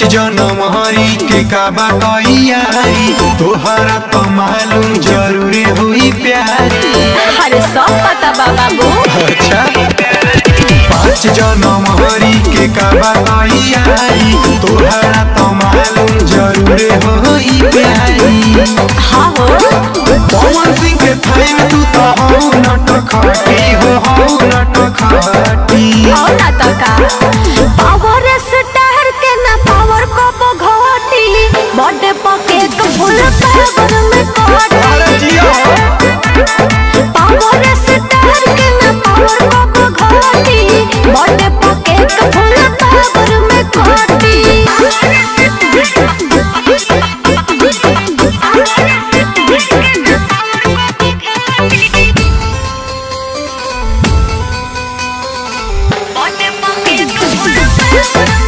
पाँच जनम हरी के काबा कहियारी तोहरा तो मालूम जरूरी हुई प्यारी। अरे सब पता बाबू। अच्छा पाँच जनम हरी के काबा कहियारी तोहरा तो मालूम जरूरी हुई प्यारी। हाँ हो पवन सिंह के थाई में तू तो हो नटखटी हो नटखटी और ना तो का पावर स्टार के ना पावर को घोटी बर्थडे पके तो फुल पावर में कोटी। पावर स्टार के ना पावर को घोटी बर्थडे पके तो फुल पावर में कोटी। What the fuck is